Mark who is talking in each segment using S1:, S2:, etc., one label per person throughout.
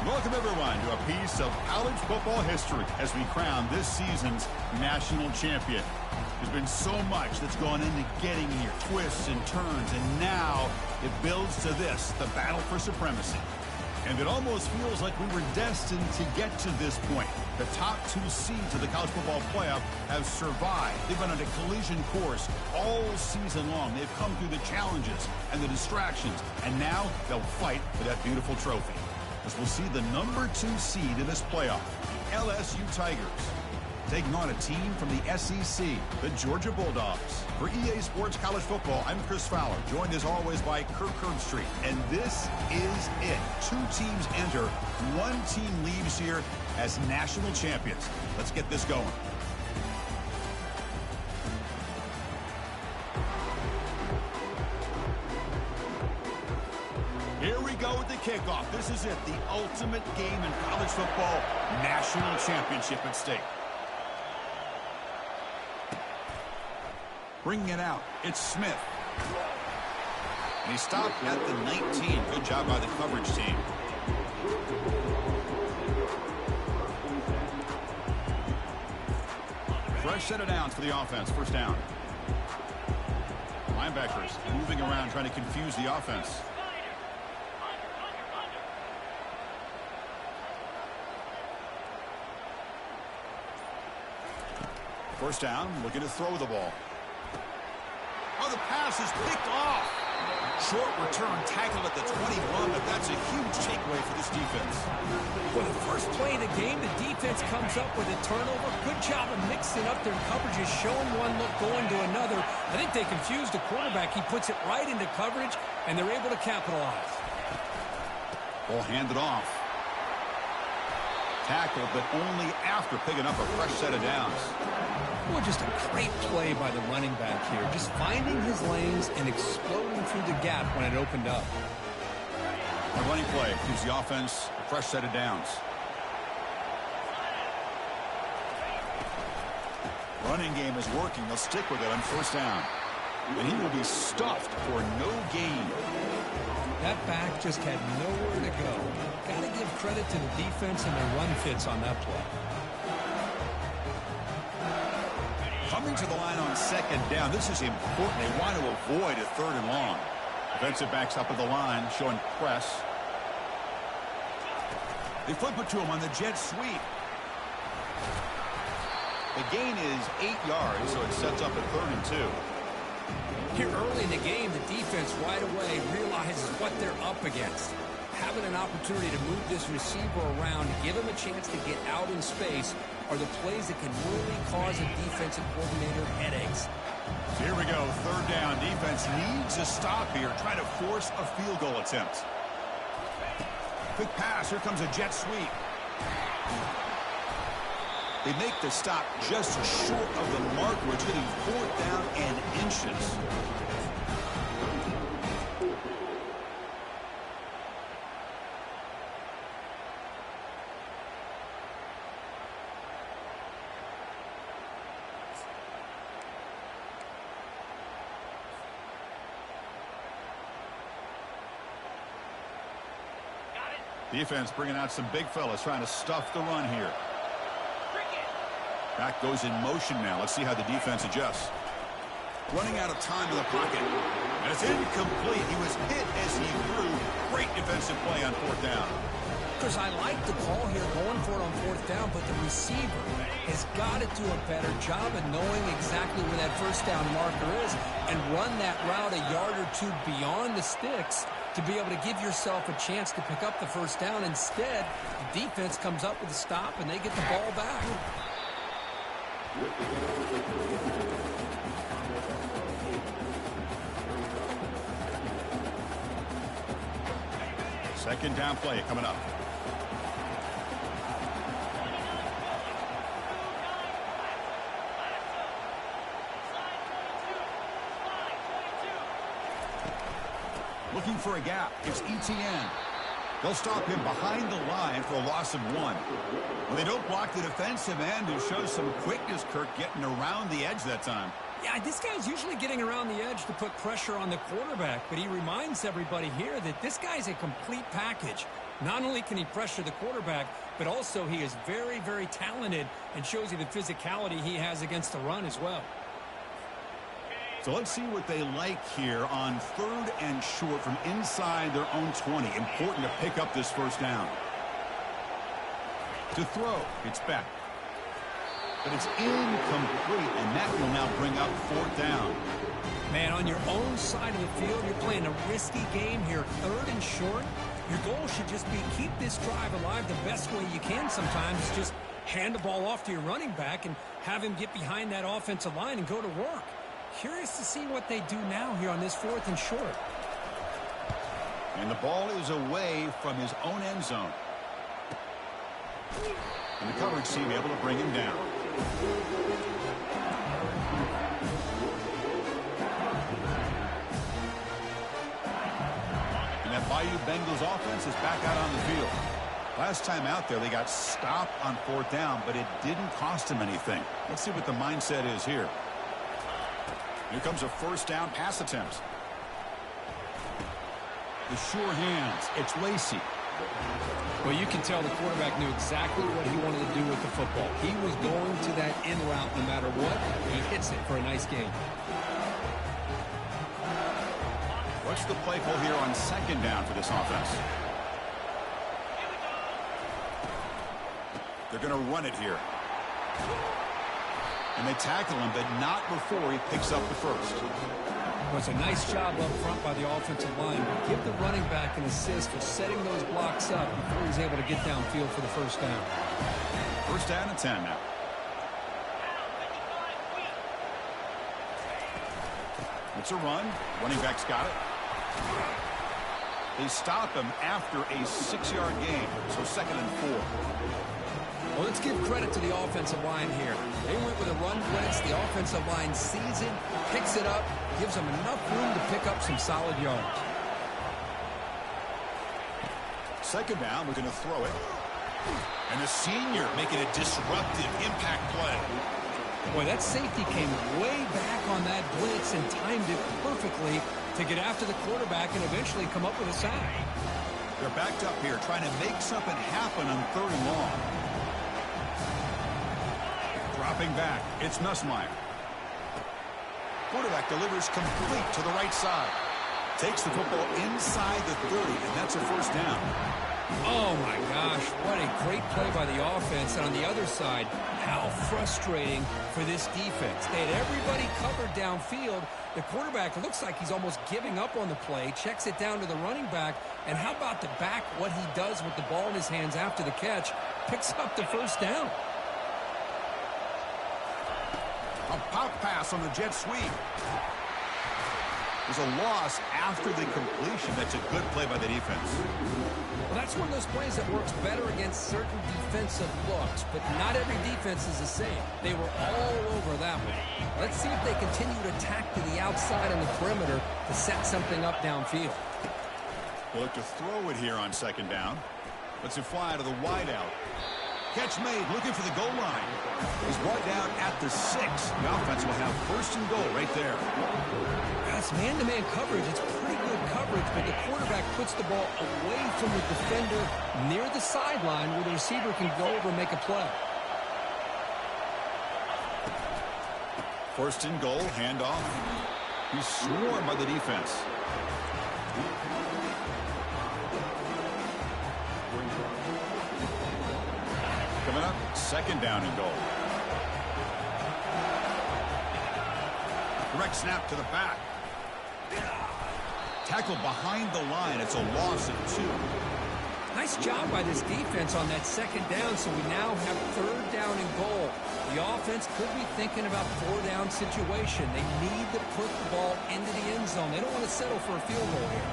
S1: Welcome, everyone, to a piece of college football history as we crown this season's national champion. There's been so much that's gone into getting here, twists and turns, and now it builds to this, the battle for supremacy. And it almost feels like we were destined to get to this point. The top two seeds of the college football playoff have survived. They've been on a collision course all season long. They've come through the challenges and the distractions, and now they'll fight for that beautiful trophy. As we'll see the number 2 seed in this playoff, the LSU Tigers, taking on a team from the SEC, the Georgia Bulldogs. For EA Sports College Football, I'm Chris Fowler, joined as always by Kirk Herbstreit. And this is it. 2 teams enter, 1 team leaves here as national champions. Let's get this going. Here we go with the kickoff. This is it, the ultimate game in college football, national championship at stake. Bringing it out, it's Smith. And he stopped at the 19. Good job by the coverage team. Fresh set of downs for the offense, first down. Linebackers moving around, trying to confuse the offense. First down, looking to throw the ball. Oh, the pass is picked off. Short return, tackled at the 21, but that's a huge takeaway for this defense.
S2: For the first play of the game, the defense comes up with a turnover. Good job of mixing up their coverages, showing one look, going to another. I think they confused the quarterback. He puts it right into coverage, and they're able to capitalize.
S1: Ball handed off. Tackled, but only after picking up a fresh set of downs.
S2: Well, just a great play by the running back here. Just finding his lanes and exploding through the gap when it opened up.
S1: A running play gives the offense a fresh set of downs. Running game is working. They'll stick with it on first down. And he will be stuffed for no gain.
S2: That back just had nowhere to go. Got to give credit to the defense and their run fits on that play.
S1: Coming to the line on second down. This is important. They want to avoid a third and long. Defensive backs up at the line, showing press. They flip it to him on the jet sweep. The gain is 8 yards, so it sets up at 3rd and 2.
S2: Here early in the game, the defense right away realizes what they're up against. Having an opportunity to move this receiver around, to give him a chance to get out in space, are the plays that can really cause a defensive coordinator headaches.
S1: Here we go, 3rd down. Defense needs a stop here, trying to force a field goal attempt. Quick pass, here comes a jet sweep. They make the stop just short of the mark. We're getting 4th down and inches. Defense bringing out some big fellas, trying to stuff the run here. Back goes in motion now. Let's see how the defense adjusts. Running out of time in the pocket. And it's incomplete. He was hit as he threw. Great defensive play on 4th down.
S2: Because I like the call here, going for it on 4th down, but the receiver has got to do a better job of knowing exactly where that 1st down marker is and run that route a yard or 2 beyond the sticks to be able to give yourself a chance to pick up the 1st down. Instead, the defense comes up with a stop and they get the ball back.
S1: 2nd down play coming up. Looking for a gap. It's ETN. They'll stop him behind the line for a loss of 1. Well, they don't block the defensive end, who shows some quickness, Kirk, getting around the edge that time.
S2: Yeah, this guy's usually getting around the edge to put pressure on the quarterback, but he reminds everybody here that this guy's a complete package. Not only can he pressure the quarterback, but also he is very, very talented and shows you the physicality he has against the run as well.
S1: So let's see what they like here on 3rd and short from inside their own 20. Important to pick up this 1st down. To throw, it's back. But it's incomplete, and that will now bring up 4th down.
S2: Man, on your own side of the field, you're playing a risky game here. 3rd and short, your goal should just be keep this drive alive the best way you can sometimes. Just hand the ball off to your running back and have him get behind that offensive line and go to work. Curious to see what they do now here on this 4th and short.
S1: And the ball is away from his own end zone. And the coverage team able to bring him down. And that Bayou Bengals offense is back out on the field. Last time out there, they got stopped on 4th down, but it didn't cost them anything. Let's see what the mindset is here. Here comes a 1st down pass attempt. The sure hands. It's Lacey.
S2: Well, you can tell the quarterback knew exactly what he wanted to do with the football. He was going to that end route no matter what. He hits it for a nice gain.
S1: What's the play call here on 2nd down for this offense? They're going to run it here. And they tackle him, but not before he picks up the 1st.
S2: Well, it's a nice job up front by the offensive line. Give the running back an assist for setting those blocks up before he's able to get downfield for the 1st down.
S1: 1st down and 10 now. It's a run. Running back's got it. They stop him after a 6-yard gain, so 2nd and 4.
S2: Well, let's give credit to the offensive line here. They went with a run blitz. The offensive line sees it, picks it up, gives them enough room to pick up some solid yards.
S1: 2nd down, we're going to throw it. And the senior making a disruptive impact play.
S2: Boy, that safety came way back on that blitz and timed it perfectly to get after the quarterback and eventually come up with a sack.
S1: They're backed up here trying to make something happen on 3rd and long. Dropping back, it's Nussmeier. Quarterback delivers complete to the right side. Takes the football inside the 30, and that's a 1st down.
S2: Oh, my gosh, what a great play by the offense. And on the other side, how frustrating for this defense. They had everybody covered downfield. The quarterback looks like he's almost giving up on the play, checks it down to the running back. And how about the back, what he does with the ball in his hands after the catch, picks up the first down.
S1: A pop pass on the jet sweep. There's a loss after the completion. That's a good play by the defense.
S2: Well, that's one of those plays that works better against certain defensive looks, but not every defense is the same. They were all over that one. Let's see if they continue to attack to the outside on the perimeter to set something up downfield.
S1: We'll look to throw it here on second down. Lets it fly to the wideout. Catch made, looking for the goal line. He's brought down at the 6. The offense will have first and goal right there.
S2: That's man-to-man coverage. It's pretty good coverage, but the quarterback puts the ball away from the defender near the sideline where the receiver can go over and make a play.
S1: First and goal, handoff. He's swarmed by the defense. Coming up, second down and goal. Direct snap to the back. Tackle behind the line. It's a loss of 2.
S2: Nice job by this defense on that second down, so we now have third down and goal. The offense could be thinking about 4-down situation. They need to put the ball into the end zone. They don't want to settle for a field goal here.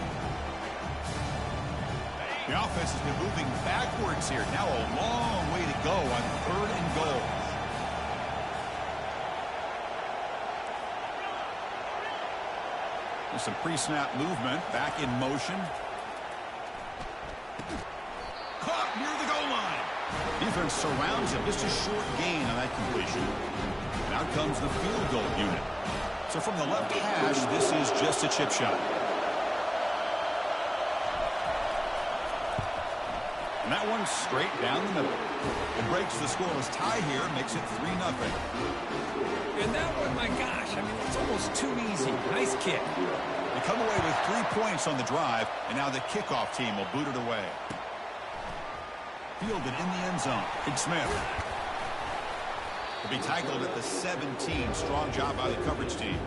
S1: The offense has been moving backwards here. Now a long way to go on third and goal. There's some pre-snap movement. Back in motion. Caught near the goal line. Defense surrounds him. Just a short gain on that completion. And out comes the field goal unit. So from the left hash, this is just a chip shot. And that one's straight down the middle. It breaks the scoreless tie here, makes it 3-0.
S2: And that one, my gosh, I mean, it's almost too easy. Nice kick.
S1: They come away with 3 points on the drive, and now the kickoff team will boot it away. Fielded in the end zone. Big Smith. Will be tackled at the 17. Strong job by the coverage team.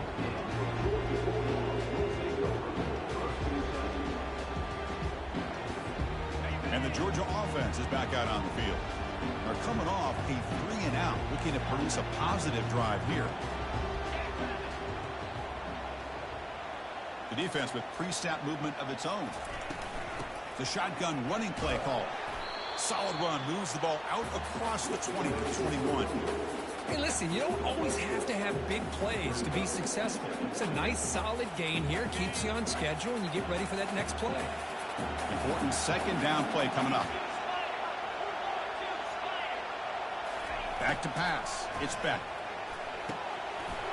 S1: And the Georgia offense is back out on the field. They're coming off a 3-and-out, looking to produce a positive drive here. The defense with pre-snap movement of its own. The shotgun running play call. Solid run, moves the ball out across the 20 to the 21.
S2: Hey, listen, you don't always have to have big plays to be successful. It's a nice, solid gain here. Keeps you on schedule, and you get ready for that next play.
S1: Important second down play coming up. Back to pass. It's Beck.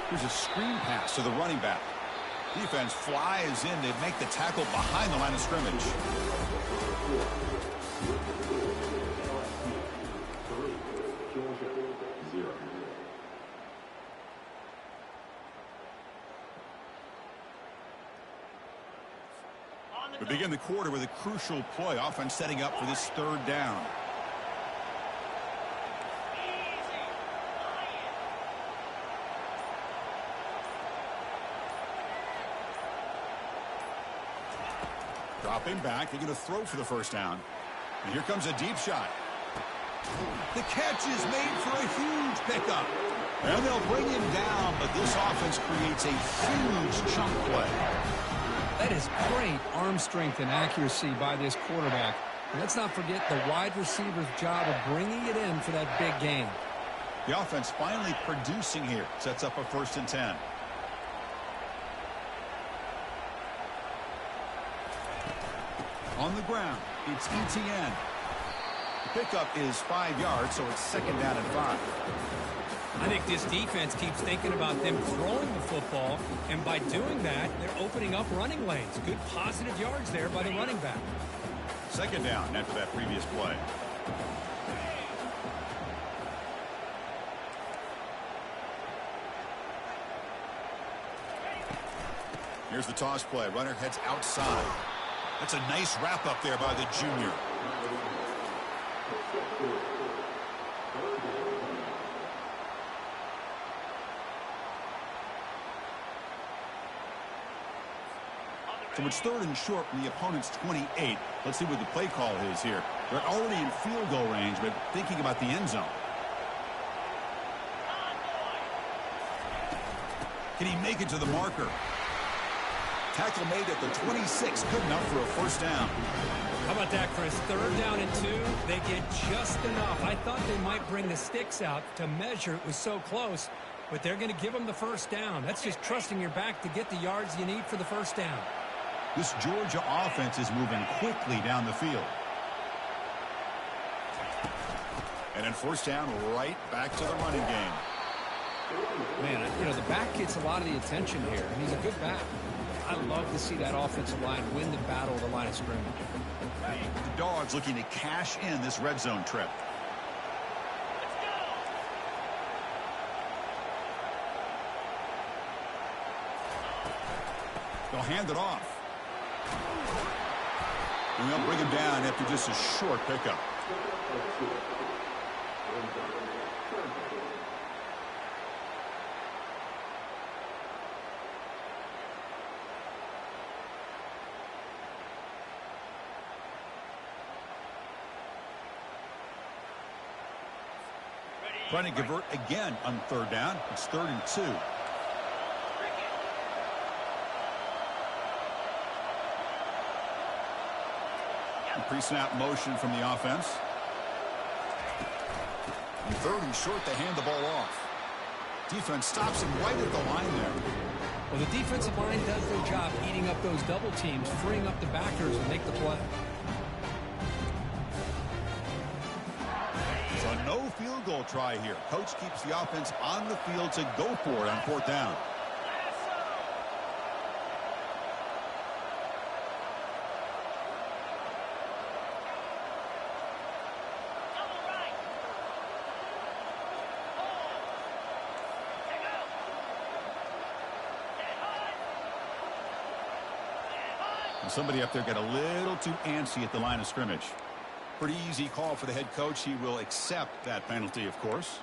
S1: Here's a screen pass to the running back. Defense flies in to make the tackle behind the line of scrimmage. We begin the quarter with a crucial play. Offense setting up for this third down. Dropping back. They're going to throw for the first down. And here comes a deep shot. The catch is made for a huge pickup. And they'll bring him down, but this offense creates a huge chunk play.
S2: That is great arm strength and accuracy by this quarterback. And let's not forget the wide receiver's job of bringing it in for that big gain.
S1: The offense finally producing here. Sets up a 1st and 10. On the ground, it's ETN. The pickup is 5 yards, so it's 2nd down and 5.
S2: I think this defense keeps thinking about them throwing the football, and by doing that, they're opening up running lanes. Good positive yards there by the running back.
S1: 2nd down after that previous play. Here's the toss play. Runner heads outside. That's a nice wrap up there by the junior. So it's 3rd and short from the opponent's 28. Let's see what the play call is here. They're already in field goal range, but thinking about the end zone. Can he make it to the marker? Tackle made at the 26. Good enough for a first down.
S2: How about that, Chris? 3rd down and 2. They get just enough. I thought they might bring the sticks out to measure. It was so close, but they're going to give them the first down. That's just trusting your back to get the yards you need for the first down.
S1: This Georgia offense is moving quickly down the field. And then first down, right back to the running game.
S2: Man, you know, the back gets a lot of the attention here. He's a good back. I love to see that offensive line win the battle of the line of scrimmage.
S1: The Dogs looking to cash in this red zone trip. They'll hand it off. And they'll bring him down after just a short pickup. Trying to convert again on 3rd down. It's 3rd and 2. Pre-snap motion from the offense. And 3rd and short, they hand the ball off. Defense stops him right at the line there.
S2: Well, the defensive line does their job eating up those double teams, freeing up the backers to make the play.
S1: So no field goal try here. Coach keeps the offense on the field to go for it on 4th down. Somebody up there got a little too antsy at the line of scrimmage. Pretty easy call for the head coach. He will accept that penalty, of course.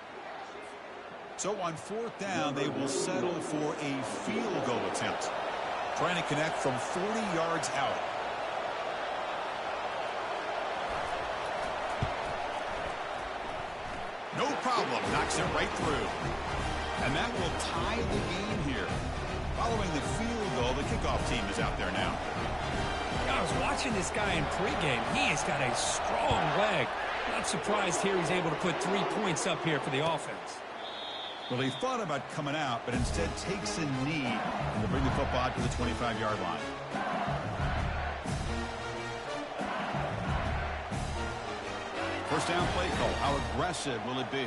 S1: So on 4th down, they will settle for a field goal attempt. Trying to connect from 40 yards out. No problem. Knocks it right through. And that will tie the game here. Following the field goal, the kickoff team is out there now.
S2: I was watching this guy in pregame. He has got a strong leg. Not surprised here he's able to put 3 points up here for the offense.
S1: Well, he thought about coming out, but instead takes a knee and to bring the football out to the 25-yard line. First down play call. How aggressive will it be?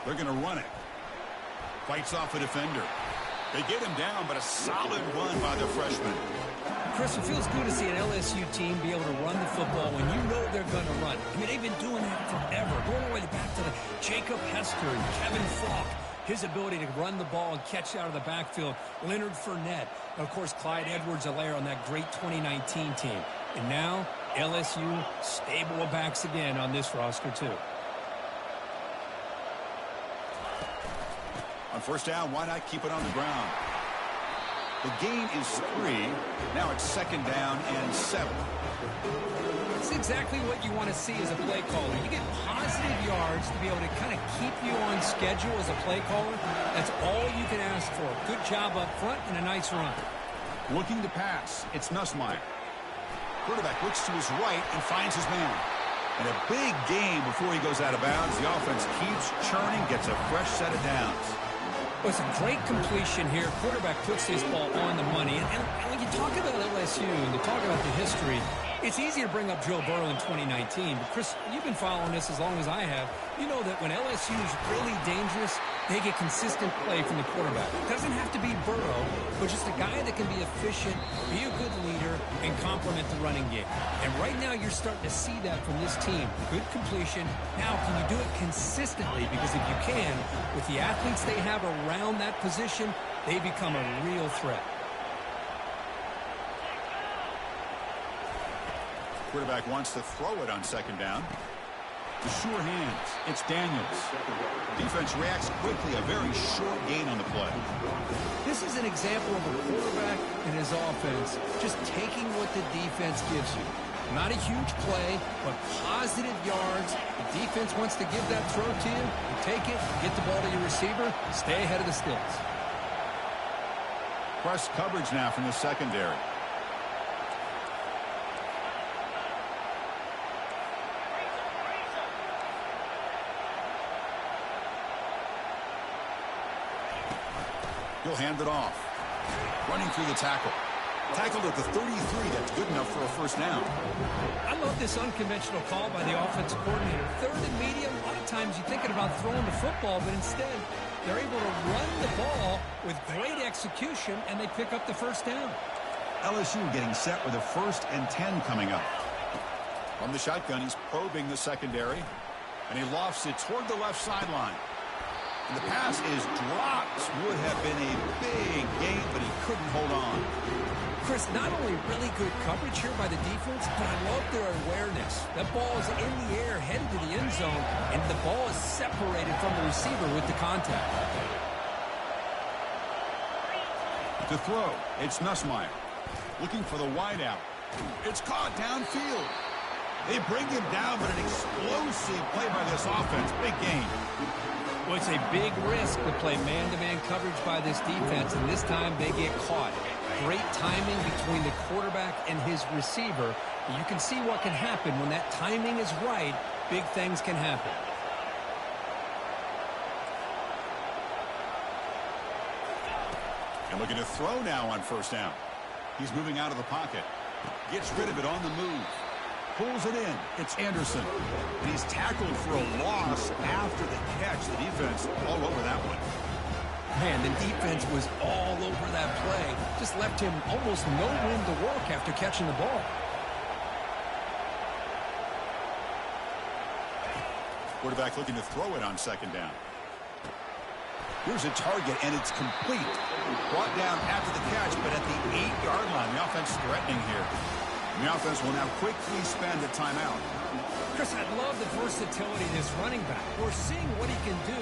S1: They're going to run it. Fights off a defender. They get him down, but a solid run by the freshman.
S2: Chris, it feels good to see an LSU team be able to run the football when you know they're going to run. I mean, they've been doing that forever. Going all the way back to the Jacob Hester and Kevin Falk. His ability to run the ball and catch out of the backfield. Leonard Fournette. And of course, Clyde Edwards-Helaire on that great 2019 team. And now, LSU stable of backs again on this roster, too.
S1: On first down, why not keep it on the ground? The gain is 3. Now it's 2nd down and 7.
S2: That's exactly what you want to see as a play caller. You get positive yards to be able to kind of keep you on schedule as a play caller. That's all you can ask for. Good job up front and a nice run.
S1: Looking to pass. It's Nussmeier. Quarterback looks to his right and finds his man. And a big gain before he goes out of bounds. The offense keeps churning, gets a fresh set of downs.
S2: Well, it's a great completion here. Quarterback puts this ball on the money. And when you talk about LSU and you talk about the history, it's easy to bring up Joe Burrow in 2019. But, Chris, you've been following this as long as I have. You know that when LSU is really dangerous, they get consistent play from the quarterback. It doesn't have to be Burrow, but just a guy that can be efficient, be a good leader, and complement the running game. And right now you're starting to see that from this team. Good completion. Now, can you do it consistently? Because if you can, with the athletes they have around that position, they become a real threat.
S1: Quarterback wants to throw it on second down. The sure hands. It's Daniels. Defense reacts quickly. A very short gain on the play.
S2: This is an example of a quarterback and his offense just taking what the defense gives you. Not a huge play, but positive yards. The defense wants to give that throw to you. You take it, get the ball to your receiver, stay ahead of the sticks.
S1: Press coverage now from the secondary. He'll hand it off. Running through the tackle. Tackled at the 33. That's good enough for a first down.
S2: I love this unconventional call by the offensive coordinator. Third and medium, a lot of times you're thinking about throwing the football, but instead they're able to run the ball with great execution, and they pick up the first down.
S1: LSU getting set with a 1st and 10 coming up. From the shotgun, he's probing the secondary, and he lofts it toward the left sideline. And the pass is dropped. Would have been a big gain, but he couldn't hold on.
S2: Chris, not only really good coverage here by the defense, but I love their awareness. That ball is in the air, headed to the end zone, and the ball is separated from the receiver with the contact.
S1: To throw, it's Nussmeier. Looking for the wideout. It's caught downfield. They bring him down, but an explosive play by this offense. Big gain.
S2: Well, it's a big risk to play man-to-man coverage by this defense, and this time they get caught. Great timing between the quarterback and his receiver. You can see what can happen when that timing is right. Big things can happen.
S1: And looking to throw now on first down. He's moving out of the pocket. Gets rid of it on the move. Pulls it in. It's Anderson. And he's tackled for a loss after the catch. The defense all over that one.
S2: Man, the defense was all over that play. Just left him almost no room to work after catching the ball.
S1: Quarterback looking to throw it on second down. Here's a target, and it's complete. Brought down after the catch, but at the 8-yard line. The offense threatening here. And the offense will now quickly spend a timeout.
S2: Chris, I love the versatility of this running back. We're seeing what he can do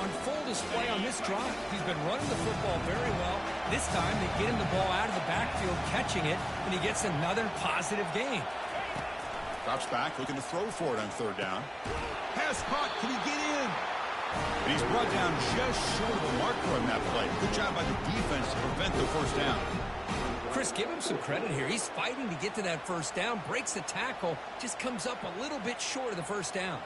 S2: on full display on this drive. He's been running the football very well. This time, they get him the ball out of the backfield, catching it, and he gets another positive gain.
S1: Drops back, looking to throw for it on third down. Pass caught. Can he get in? And he's brought down just short of the marker on that play. Good job by the defense to prevent the first down.
S2: Chris, give him some credit here. He's fighting to get to that first down, breaks the tackle, just comes up a little bit short of the first down.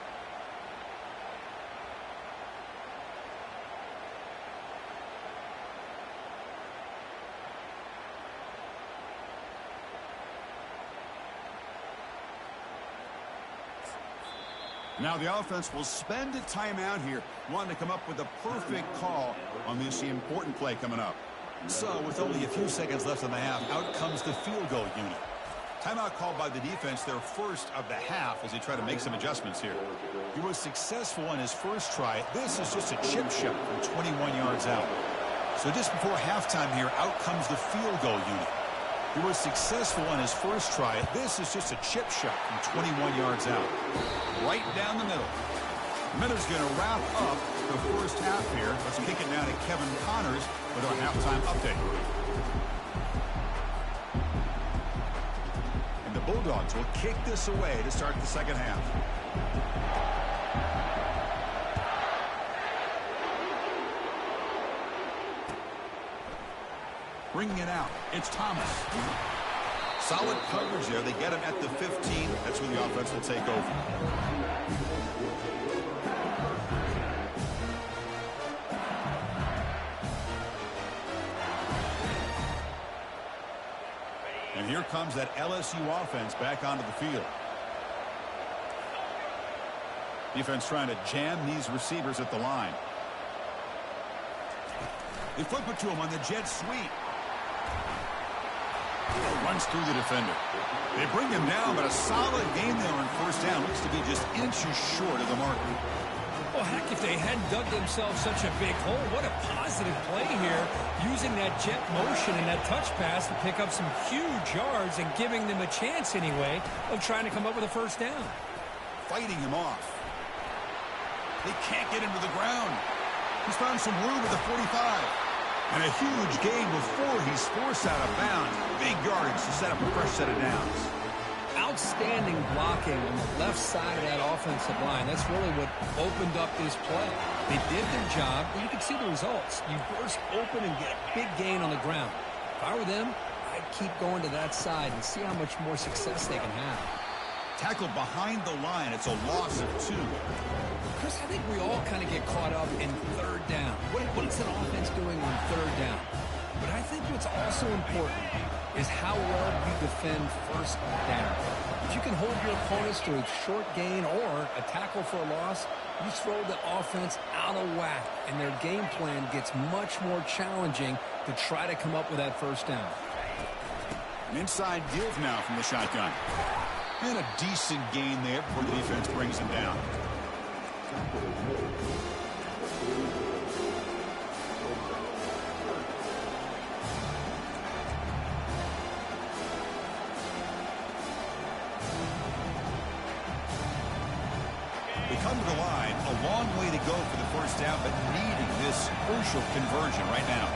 S1: Now the offense will spend a timeout here, wanting to come up with a perfect call on this important play coming up. So with only a few seconds left in the half, out comes the field goal unit. Timeout called by the defense, their first of the half, as they try to make some adjustments here. He was successful on his first try. This is just a chip shot from 21 yards out. So just before halftime here, out comes the field goal unit. He was successful on his first try. This is just a chip shot from 21 yards out. Right down the middle. Miller's going to wrap up the first half here. Let's kick it now to Kevin Connors with our halftime update. And the Bulldogs will kick this away to start the second half. Bringing it out, it's Thomas. Solid coverage there. They get him at the 15. That's where the offense will take over. And here comes that LSU offense back onto the field. Defense trying to jam these receivers at the line. They flip it to him on the jet sweep. Runs through the defender. They bring him down, but a solid game there on first down. Looks to be just inches short of the marker.
S2: Well, heck, if they hadn't dug themselves such a big hole, what a positive play here, using that jet motion and that touch pass to pick up some huge yards and giving them a chance anyway of trying to come up with a first down.
S1: Fighting him off. They can't get him to the ground. He's found some room at the 45. And a huge gain before he's forced out of bounds. Big yardage to set up a fresh set of downs.
S2: Outstanding blocking on the left side of that offensive line. That's really what opened up this play. They did their job, and you can see the results. You burst open and get a big gain on the ground. If I were them, I'd keep going to that side and see how much more success they can have.
S1: Tackled behind the line. It's a loss of 2.
S2: Chris, I think we all kind of get caught up in third down. What is an offense doing on third down? But I think what's also important is how well you defend first down. If you can hold your opponents to a short gain or a tackle for a loss, you throw the offense out of whack, and their game plan gets much more challenging to try to come up with that first down.
S1: An inside give now from the shotgun. And a decent gain there before the defense brings him down. They come to the line, a long way to go for the first down, but needing this crucial conversion right now.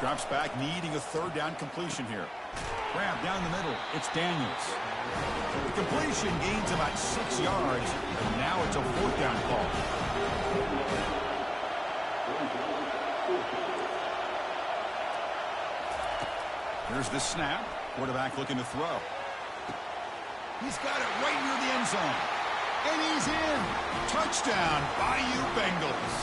S1: Drops back, needing a third down completion here. Grab down the middle. It's Daniels. The completion gains about 6 yards, and now it's a fourth down call. Here's the snap. Quarterback looking to throw. He's got it right near the end zone. And he's in. Touchdown, Bayou Bengals.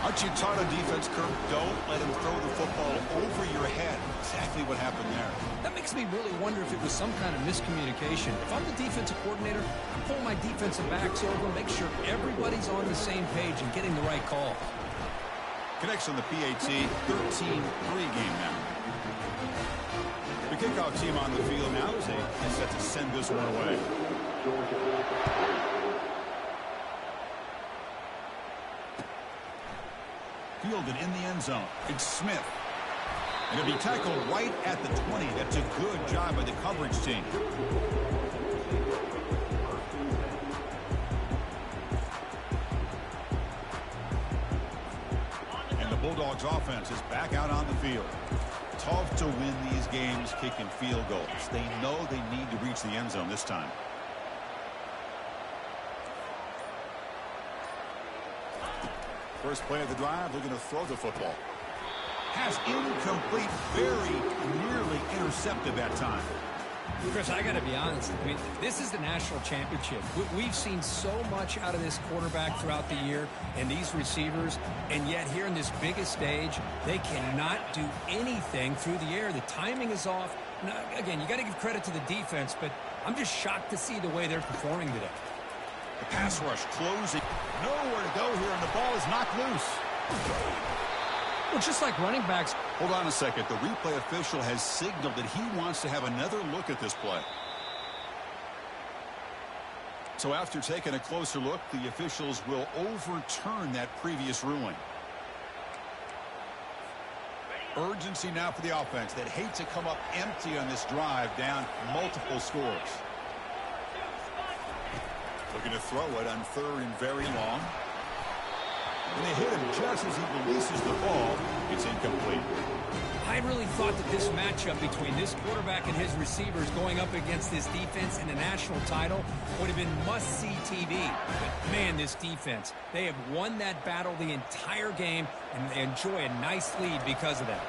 S1: Aren't you taught on defense, Kirk? Don't let him throw the football over your head. Exactly what happened there.
S2: That makes me really wonder if it was some kind of miscommunication. If I'm the defensive coordinator, I pull my defensive backs over, make sure everybody's on the same page and getting the right call.
S1: Connects on the PAT, 13-3 game now. The kickoff team on the field now is set to send this one away. Fielded in the end zone. It's Smith. And it'll be tackled right at the 20. That's a good job by the coverage team. And the Bulldogs offense is back out on the field. Tough to win these games kicking field goals. They know they need to reach the end zone this time. First play of the drive, looking to throw the football. Has incomplete, very nearly intercepted that time.
S2: Chris, I got to be honest. I mean, this is the national championship. We've seen so much out of this quarterback throughout the year and these receivers, and yet here in this biggest stage, they cannot do anything through the air. The timing is off. Now, again, you got to give credit to the defense, but I'm just shocked to see the way they're performing today.
S1: The pass rush closing. Nowhere to go here, and the ball is knocked loose.
S2: Well, just like running backs.
S1: Hold on a second. The replay official has signaled that he wants to have another look at this play. So after taking a closer look, the officials will overturn that previous ruling. Urgency now for the offense that hates to come up empty on this drive, down multiple scores. Looking to throw it on third and very long. And they hit him just as he releases the ball. It's incomplete.
S2: I really thought that this matchup between this quarterback and his receivers going up against this defense in the national title would have been must-see TV. But, man, this defense, they have won that battle the entire game, and they enjoy a nice lead because of that.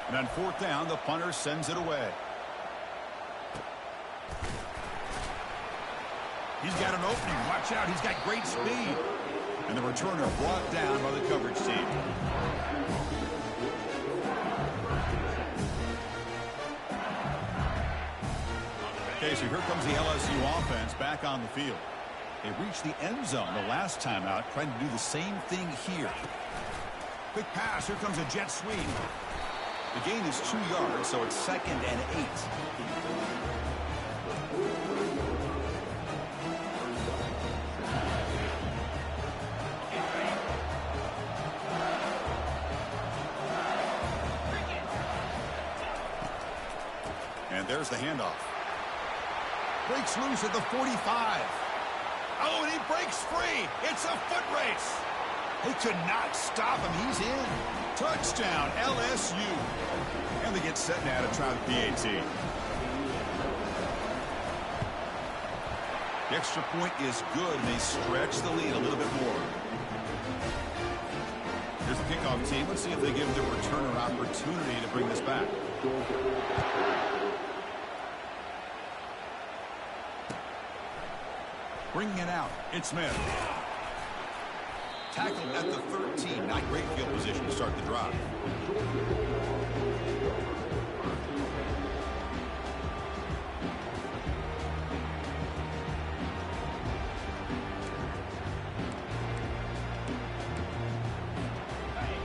S1: And on fourth down, the punter sends it away. He's got an opening. Watch out. He's got great speed. And the returner brought down by the coverage team. Okay, so here comes the LSU offense back on the field. They reached the end zone the last time out, trying to do the same thing here. Quick pass. Here comes a jet sweep. The gain is 2 yards, so it's 2nd and 8. And there's the handoff. Breaks loose at the 45. Oh, and he breaks free. It's a foot race. They could not stop him. He's in. Touchdown, LSU. And they get set now to try the PAT. The extra point is good, and they stretch the lead a little bit more. Here's the kickoff team. Let's see if they give the returner opportunity to bring this back. Bringing it out, it's Smith. Tackled at the 13. Not great field position to start the drive.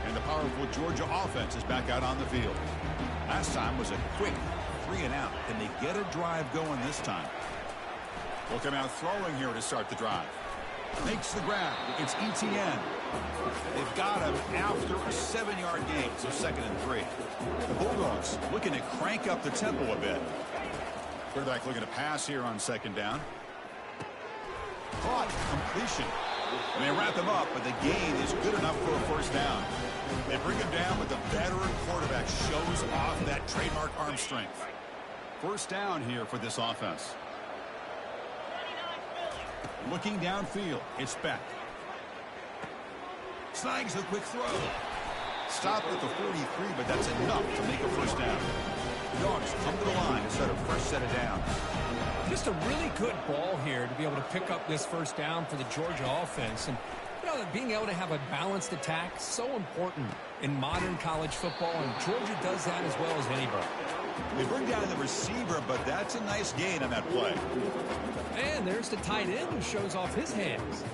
S1: And the powerful Georgia offense is back out on the field. Last time was a quick 3 and out. Can they get a drive going this time? Will come out throwing here to start the drive. Makes the grab. It's ETN. They've got him after a 7-yard gain, so 2nd and 3. The Bulldogs looking to crank up the tempo a bit. Quarterback looking to pass here on 2nd down. Caught. Completion. And they wrap him up, but the gain is good enough for a 1st down. They bring him down, but the veteran quarterback shows off that trademark arm strength. 1st down here for this offense. Looking downfield, it's Beck. Snags the quick throw. Stopped at the 43, but that's enough to make a 1st down. The Dogs come to the line to set a fresh set of downs.
S2: Just a really good ball here to be able to pick up this 1st down for the Georgia offense. And you know, being able to have a balanced attack, so important in modern college football, and Georgia does that as well as anybody.
S1: They bring down the receiver, but that's a nice gain on that play.
S2: And there's the tight end who shows off his hands.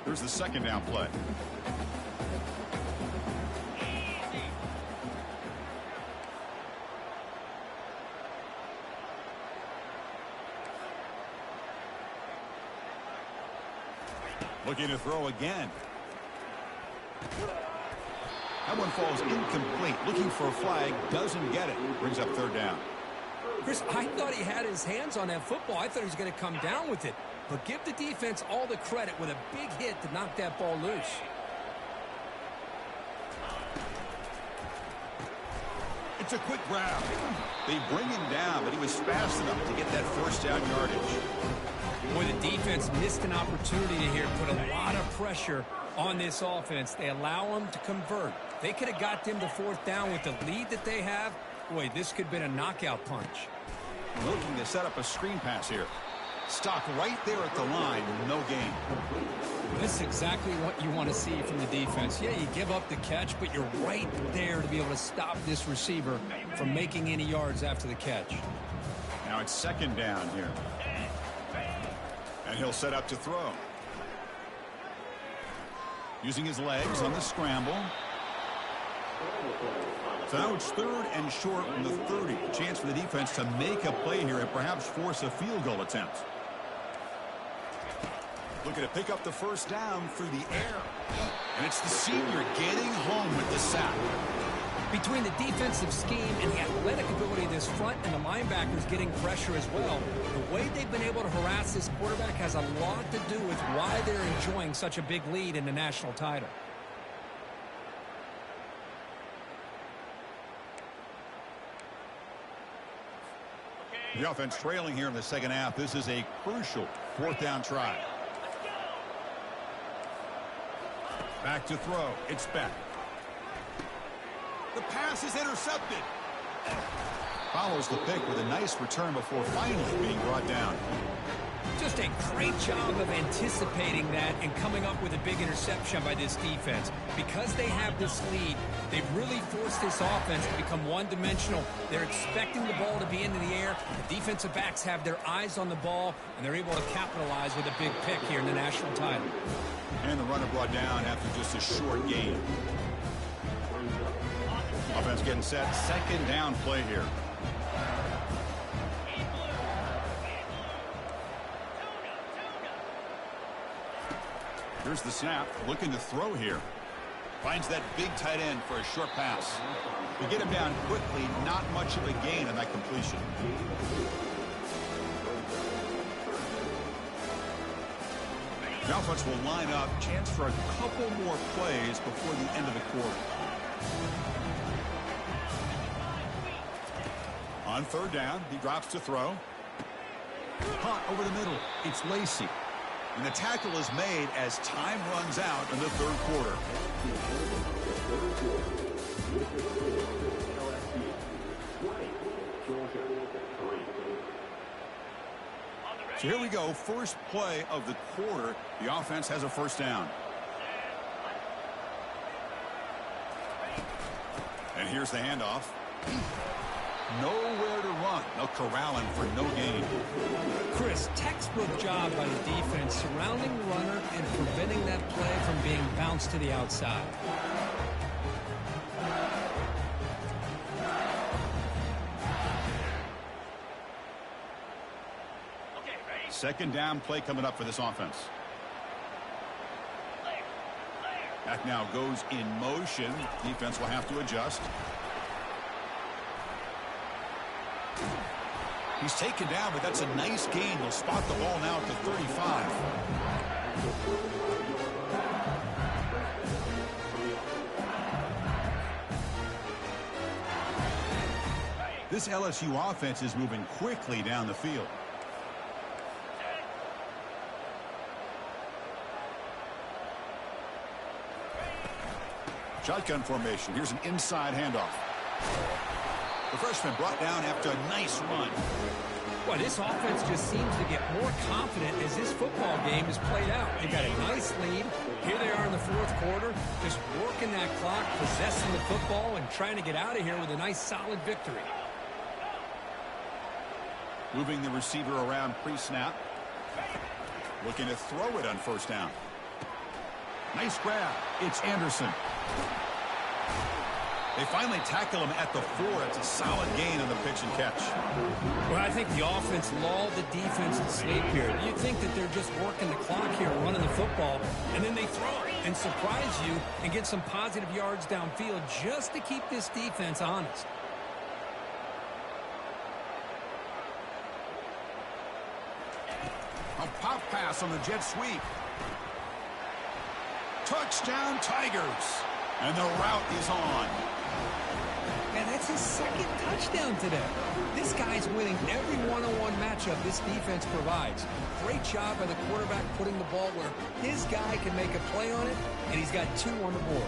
S1: Here's the 2nd down play. Looking to throw again. That one falls incomplete. Looking for a flag. Doesn't get it. Brings up 3rd down.
S2: Chris, I thought he had his hands on that football. I thought he was going to come down with it. But give the defense all the credit with a big hit to knock that ball loose.
S1: It's a quick grab. They bring him down, but he was fast enough to get that 1st down yardage.
S2: Boy, the defense missed an opportunity here to put a lot of pressure on this offense. They allow them to convert. They could have got them to 4th down with the lead that they have. Boy, this could have been a knockout punch.
S1: Looking to set up a screen pass here. Stopped right there at the line. No gain.
S2: This is exactly what you want to see from the defense. Yeah, you give up the catch, but you're right there to be able to stop this receiver from making any yards after the catch.
S1: Now it's 2nd down here. And he'll set up to throw. Using his legs on the scramble. So now it's 3rd and short from the 30. A chance for the defense to make a play here and perhaps force a field goal attempt. Looking to pick up the 1st down through the air. And it's the senior getting home with the sack.
S2: Between the defensive scheme and the athletic ability of this front and the linebackers getting pressure as well, the way they've been able to harass this quarterback has a lot to do with why they're enjoying such a big lead in the national title.
S1: The offense trailing here in the 2nd half. This is a crucial 4th down try. Back to throw. It's Beck. The pass is intercepted. Follows the pick with a nice return before finally being brought down.
S2: Just a great job of anticipating that and coming up with a big interception by this defense. Because they have this lead, they've really forced this offense to become one-dimensional. They're expecting the ball to be into the air. The defensive backs have their eyes on the ball, and they're able to capitalize with a big pick here in the national title. And the runner brought down after just a short gain.
S1: Offense getting set. Second down play here. Here's the snap. Looking to throw here. Finds that big tight end for a short pass. They get him down quickly. Not much of a gain on that completion. The offense will line up. Chance for a couple more plays before the end of the quarter. On third down, he drops to throw. Caught over the middle. It's Lacy. And the tackle is made as time runs out in the third quarter. So here we go. First play of the quarter. The offense has a first down. And here's the handoff. Nowhere to run. They'll corral him for no gain.
S2: Chris, textbook job by the defense surrounding the runner and preventing that play from being bounced to the outside.
S1: Second down play coming up for this offense. Back now goes in motion. Defense will have to adjust. He's taken down, but that's a nice gain. They'll spot the ball now at the 35. This LSU offense is moving quickly down the field. Shotgun formation. Here's an inside handoff. The freshman brought down after a nice run.
S2: Well, this offense just seems to get more confident as this football game is played out. They got a nice lead. Here they are in the fourth quarter, just working that clock, possessing the football, and trying to get out of here with a nice, solid victory.
S1: Moving the receiver around pre-snap. Looking to throw it on first down. Nice grab. It's Anderson. They finally tackle him at the 4. It's a solid gain on the pitch and catch.
S2: Well, I think the offense lulled the defense to sleep here. You'd think that they're just working the clock here, running the football, and then they throw it and surprise you and get some positive yards downfield just to keep this defense honest.
S1: A pop pass on the jet sweep. Touchdown, Tigers. And the route is on.
S2: And that's his second touchdown today. This guy's winning every one-on-one matchup this defense provides. Great job by the quarterback putting the ball where his guy can make a play on it, and he's got 2 on the board.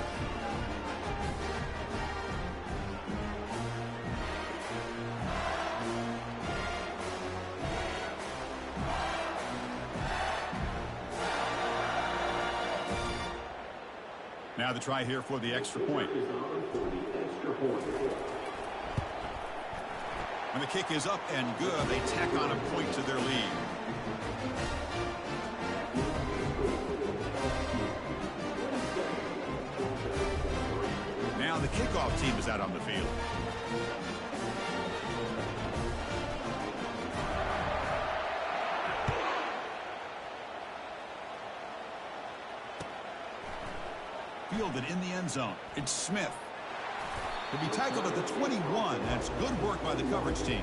S1: Now the try here for the extra point. When the kick is up and good, they tack on a point to their lead. Now the kickoff team is out on the field. Fielded in the end zone. It's Smith. He'll be tackled at the 21. That's good work by the coverage team.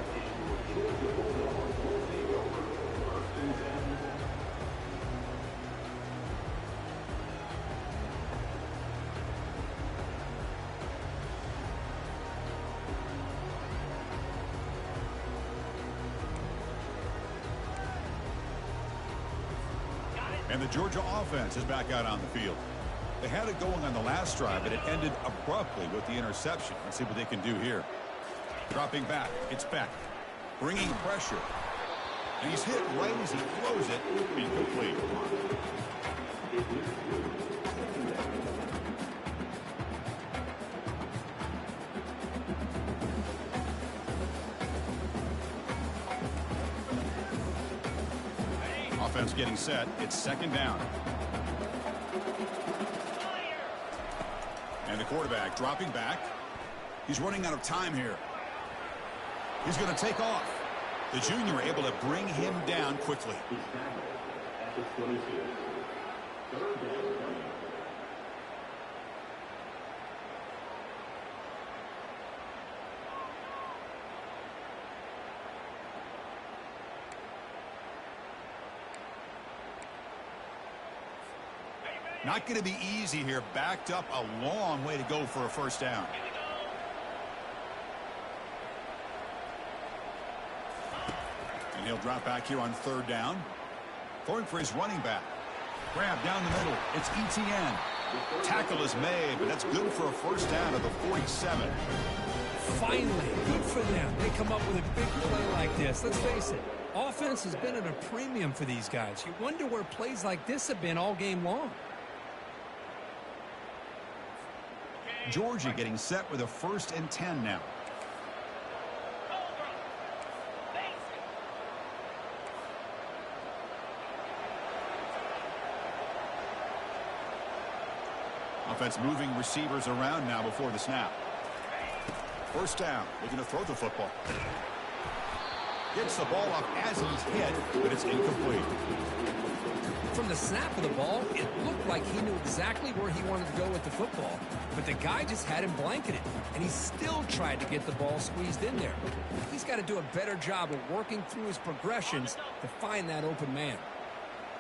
S1: And the Georgia offense is back out on the field. They had it going on the last drive, but it ended abruptly with the interception. Let's see what they can do here. Dropping back. It's Beck. Bringing pressure. And he's hit right as he throws it. Incomplete. Offense getting set. It's second down. And the quarterback dropping back. He's running out of time here. He's going to take off. The junior able to bring him down quickly. Not going to be easy here. Backed up a long way to go for a first down. And he'll drop back here on third down. Going for his running back. Grab down the middle. It's ETN. Tackle is made, but that's good for a first down at the 47.
S2: Finally, good for them. They come up with a big play like this. Let's face it, offense has been at a premium for these guys. You wonder where plays like this have been all game long.
S1: Georgia getting set with a 1st and 10 now. Offense moving receivers around now before the snap. First down, looking to throw the football. Gets the ball off as he's hit, but it's incomplete.
S2: From the snap of the ball, it looked like he knew exactly where he wanted to go with the football. But the guy just had him blanketed, and he still tried to get the ball squeezed in there. He's got to do a better job of working through his progressions to find that open man.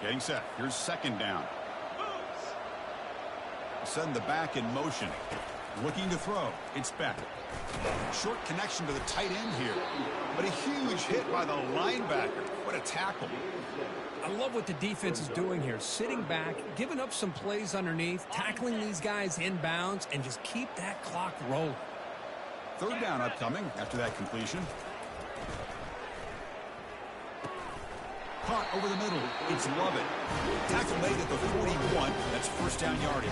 S1: Getting set. Here's second down. Send the back in motion. Looking to throw. It's back. Short connection to the tight end here. But a huge hit by the linebacker. What a tackle.
S2: I love what the defense is doing here. Sitting back, giving up some plays underneath, tackling these guys inbounds, and just keep that clock rolling.
S1: Third down upcoming after that completion. Caught over the middle. It's Lovett. Tackle made at the 41. That's first down yardage.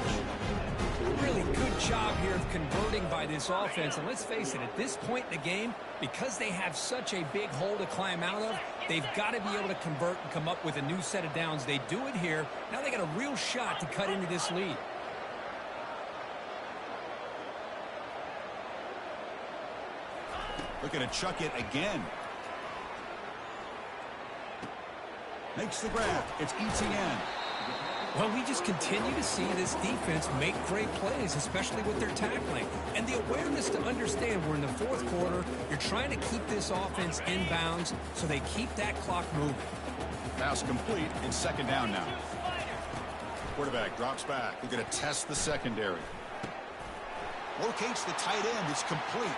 S2: Really good job here of converting by this offense. And let's face it, at this point in the game, because they have such a big hole to climb out of, they've got to be able to convert and come up with a new set of downs. They do it here. Now they got a real shot to cut into this lead.
S1: Looking to chuck it again. Makes the grab. It's ETN.
S2: Well, we just continue to see this defense make great plays, especially with their tackling. And the awareness to understand we're in the fourth quarter, you're trying to keep this offense in bounds so they keep that clock moving.
S1: Pass complete. It's second down now. Quarterback drops back. They're going to test the secondary. Locates the tight end. It's complete.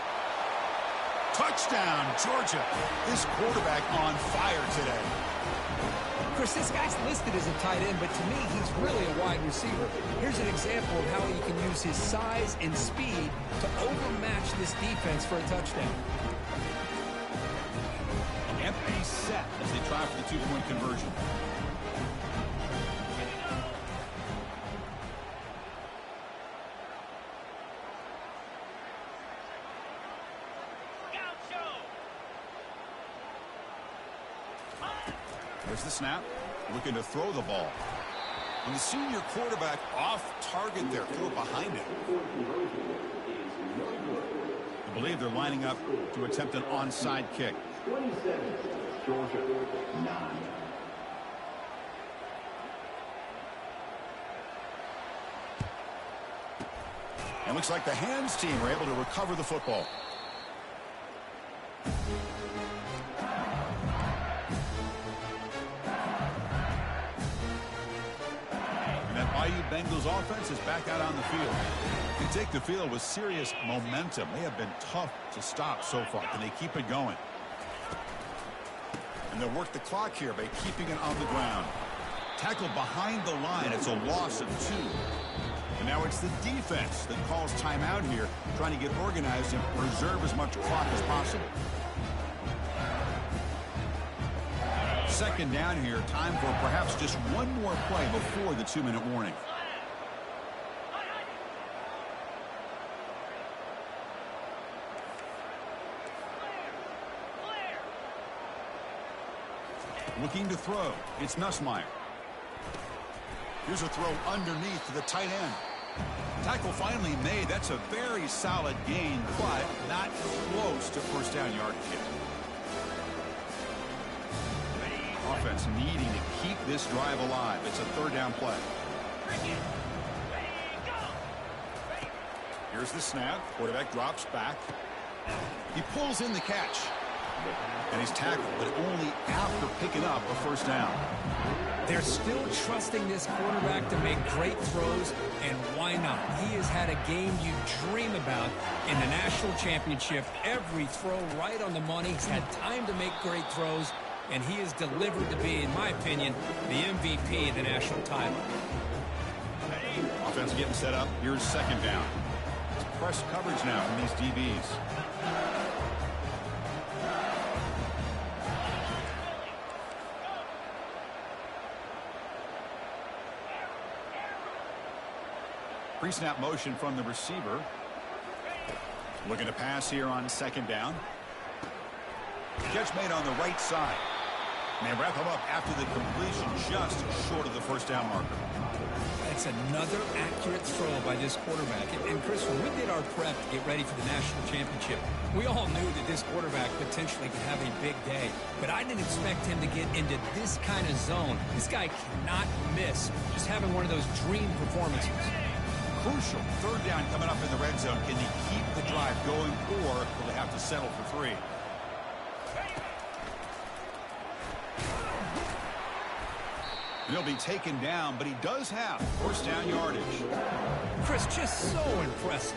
S1: Touchdown, Georgia. This quarterback on fire today.
S2: Of course, this guy's listed as a tight end, but to me, he's really a wide receiver. Here's an example of how he can use his size and speed to overmatch this defense for a touchdown.
S1: Empty set as they try for the two-point conversion. There's the snap. Looking to throw the ball. And the senior quarterback off target there. Threw it behind him. I believe they're lining up to attempt an onside kick.
S3: 27, Georgia, 9.
S1: And looks like the hands team were able to recover the football. Bengals offense is back out on the field. They take the field with serious momentum. They have been tough to stop so far. Can they keep it going? And they'll work the clock here by keeping it on the ground. Tackled behind the line. It's a loss of 2. And now it's the defense that calls timeout here, trying to get organized and preserve as much clock as possible. Second down here. Time for perhaps just one more play before the 2-minute warning. Looking to throw. It's Nussmeier. Here's a throw underneath to the tight end. Tackle finally made. That's a very solid gain, but not close to first down yardage yet. Offense needing to keep this drive alive. It's a third down play. Here's the snap. Quarterback drops back. He pulls in the catch. And he's tackled, but only after picking up a first down.
S2: They're still trusting this quarterback to make great throws, and why not? He has had a game you dream about in the national championship. Every throw right on the money. He's had time to make great throws, and he is delivered to be, in my opinion, the MVP of the national title.
S1: Offense getting set up. Here's second down. It's press coverage now from these DBs. Pre-snap motion from the receiver. Looking to pass here on second down. Catch made on the right side. And they wrap him up after the completion just short of the first down marker.
S2: That's another accurate throw by this quarterback. And Chris, when we did our prep to get ready for the national championship, we all knew that this quarterback potentially could have a big day. But I didn't expect him to get into this kind of zone. This guy cannot miss. Just having one of those dream performances.
S1: Crucial third down coming up in the red zone. Can they keep the drive going, or will they have to settle for 3? He'll be taken down, but he does have first down yardage.
S2: Chris, just so impressive.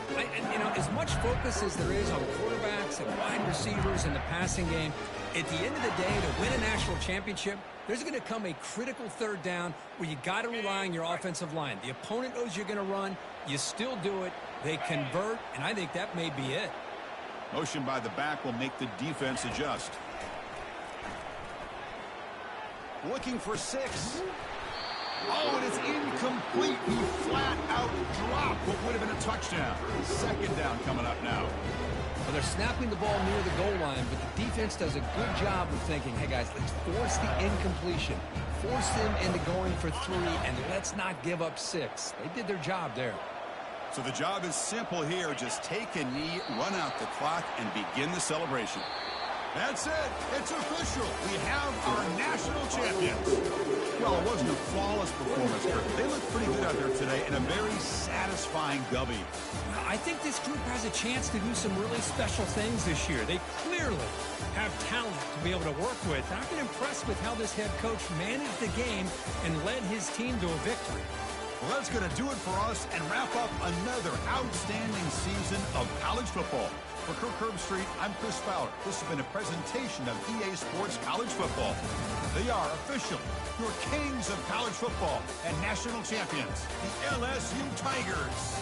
S2: You know, as much focus as there is on quarterbacks and wide receivers in the passing game, at the end of the day, to win a national championship, there's going to come a critical third down where you got to rely on your offensive line. The opponent knows you're going to run. You still do it. They convert, and I think that may be it.
S1: Motion by the back will make the defense adjust. Looking for 6. Oh, and it's incomplete. He flat out dropped what would have been a touchdown. Second down coming up now.
S2: Well, they're snapping the ball near the goal line, but the defense does a good job of thinking, hey, guys, let's force the incompletion. Force them into going for 3, and let's not give up 6. They did their job there.
S1: So the job is simple here. Just take a knee, run out the clock, and begin the celebration. That's it. It's official. We have our national champions. Well, it wasn't a flawless performance, Kurt. They looked pretty good out there today in a very satisfying W.
S2: I think this group has a chance to do some really special things this year. They clearly have talent to be able to work with. I've been impressed with how this head coach managed the game and led his team to a victory.
S1: Well, that's going to do it for us and wrap up another outstanding season of college football. For Kirk Herbstreit, I'm Chris Fowler. This has been a presentation of EA Sports College Football. They are official, your kings of college football and national champions, the LSU Tigers.